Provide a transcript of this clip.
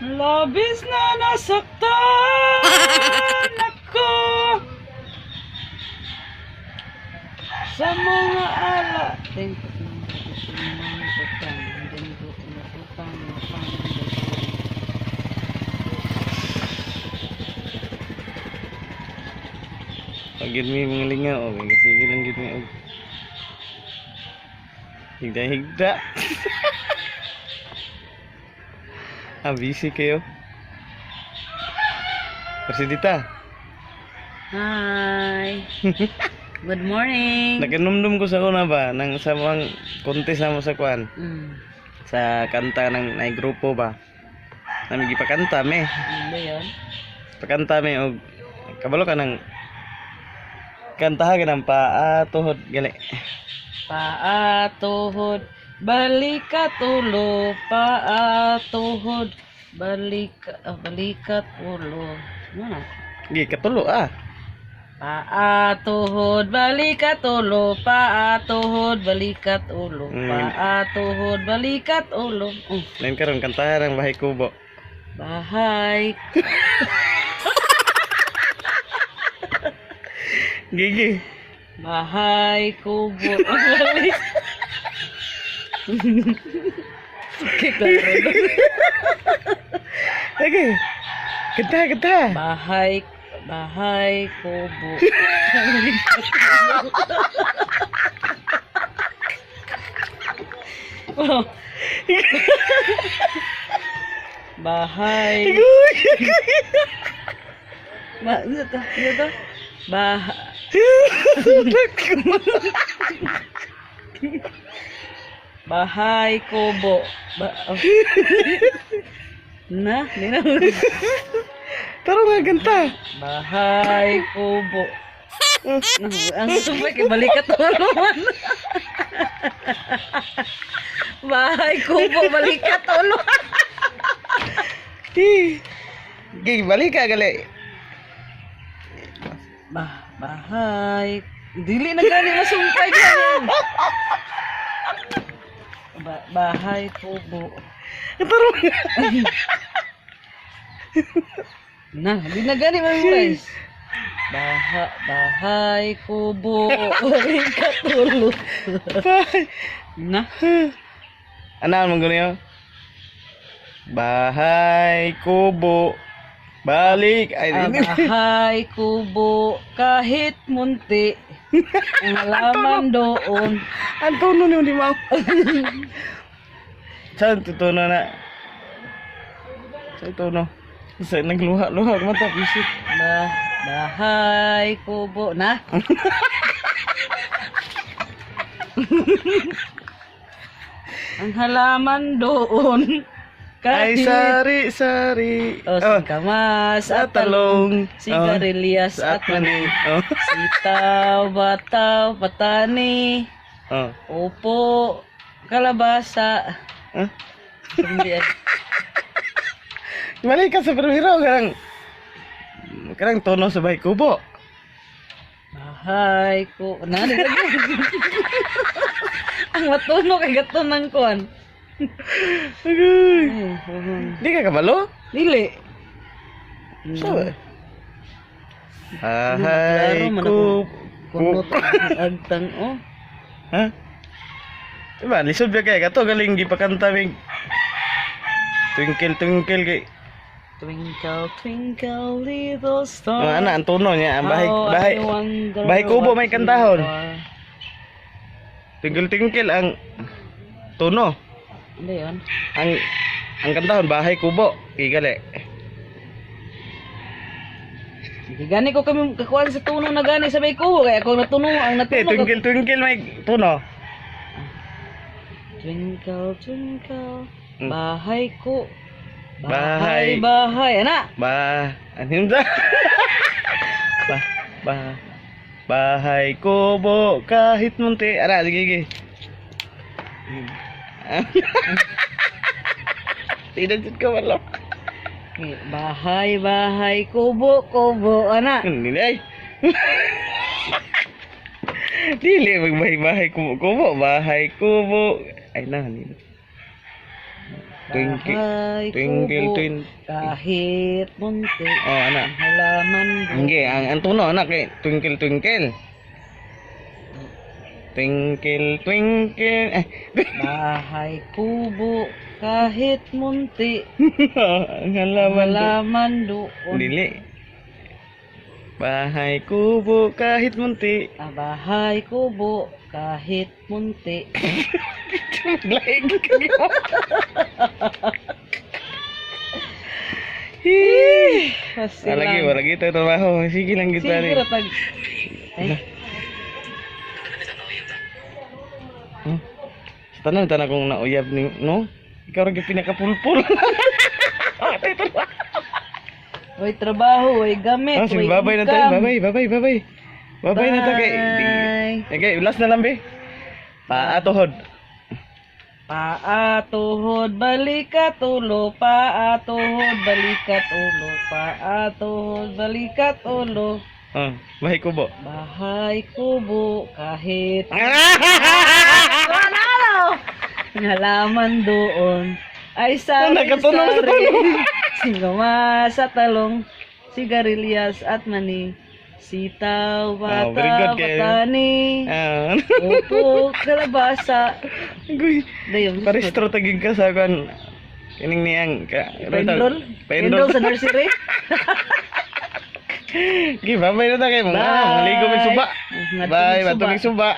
Labis na nasaktan ako sa mga ala. Thank you. Pagid mi mga lingaw, okay, sige lang gid mi og higda-higda. Busy kayo. Persidita. Hi. Good morning. Nakanumdum ko sa una ba nang sa mga contest mo sa kwan. Sa kanta ng nay grupo ba. Nami gipakanta me. Ano yun? Pakanta me og kabalo ka ng kantahan ng paa tuhod gali. Paa, tuhod, balikat ulo, paa, tuhod, balikat ulo. Ano na? Gi katulo ah. Paa, tuhod, balikat ulo, paa, tuhod, balikat ulo, paa, tuhod, balikat ulo. Lain karon kantahan ng bahay kubo. Bahay. Gigi. Bahay kubo. Okay, klaro. Lagi. Kanta. Bahay kubo. Oh. Bahay. Ano to? Bahay kubo. Di na. Taro nga kanta. Bahay kubo. Ang sumpay kay balikat ulo man. Bahay kubo, balikat ulo. Gigi balik ka gali. Bahay. Dili na gani masumpay ganyan. Bahay kubo. Taro nga. Di na gani memorize. Bahay kubo, balikat ulo. Ano ang mga bahay kubo balik ay Bahay kubo kahit munti ang halaman doon. ang tono niyo di mo. Saan tutuno na? Sa tono. Sa nagluha-luha mata bisik. Bahay kubo na. Ang halaman doon Ay sari-sari. Singkamas at talong, sigarilyas at mani, sitaw, bataw, patani, upo, kalabasa. Hindi. Balik ka sa primero karang tono sa bahay kubo. Bahay ko. Ang matuno kay gaton ng kuan. Agoy. Di ka kabalo? Dili. So, bahay kubo. Kunot agtang Ha? Diba, lisod ba kaya kato galing gipakanta mig twinkle kay Twinkle, twinkle, little star. ang tono niya, ang I wonder bahay kubo may what kantahon. you are. Twinkle ang tono. Ano yun? Ang kantahon bahay kubo, igali. Gani ko kami kakuan sa tuno na gani sa bay kubo kaya ako natuno ang natuno. Twinkle may tono. Twinkle, twinkle, bahay ko. Bahay. Bahay, ana. Ano ba? ba, ba, bahay kubo kahit munti. Ara, sige, sige. Tidak ka wala. Bahay, kubo, ana. Hindi ay. Dili magbahay-bahay kubo, bahay kubo. Ay na, hindi. Twinkle, Kahit munti. Oh, anak. Halaman. Hindi, ang tuno anak eh. Twinkle, twinkle. Twinkle, twinkle. Bahay, kubo, kahit munti. Ang halaman. Halaman doon. Dili. Bahay kubo kahit munti. Bahay, kubo, kahit munti. Laing ka mo. Lagi tayo trabaho. Sige lang kita rin. Siguro pag... Sa tanan kong nauyab ni, no? Ikaw rin pinakapulpul. Way trabaho, way gamit, Sige, babay na tayo. Babay. Babay na tayo. Okay, last na lang, be. Paatuhod. Paatuhod, balikat ulo, paatuhod, balikat ulo, paatuhod, balikat ulo. Bahay kubo. Bahay kubo, kahit... Halaman doon ay sari-sari. Singama sa talong, sigarilyas at mani. Sitaw, very good, patani. Upo, kalabasa. Guy, Dayon. paristro tagig ka sa kan. Kining niyang ka. Pendrol? Pendrol sa nursery? Gi, babay na tayo. Maligo may suba. Bye, matulog suba.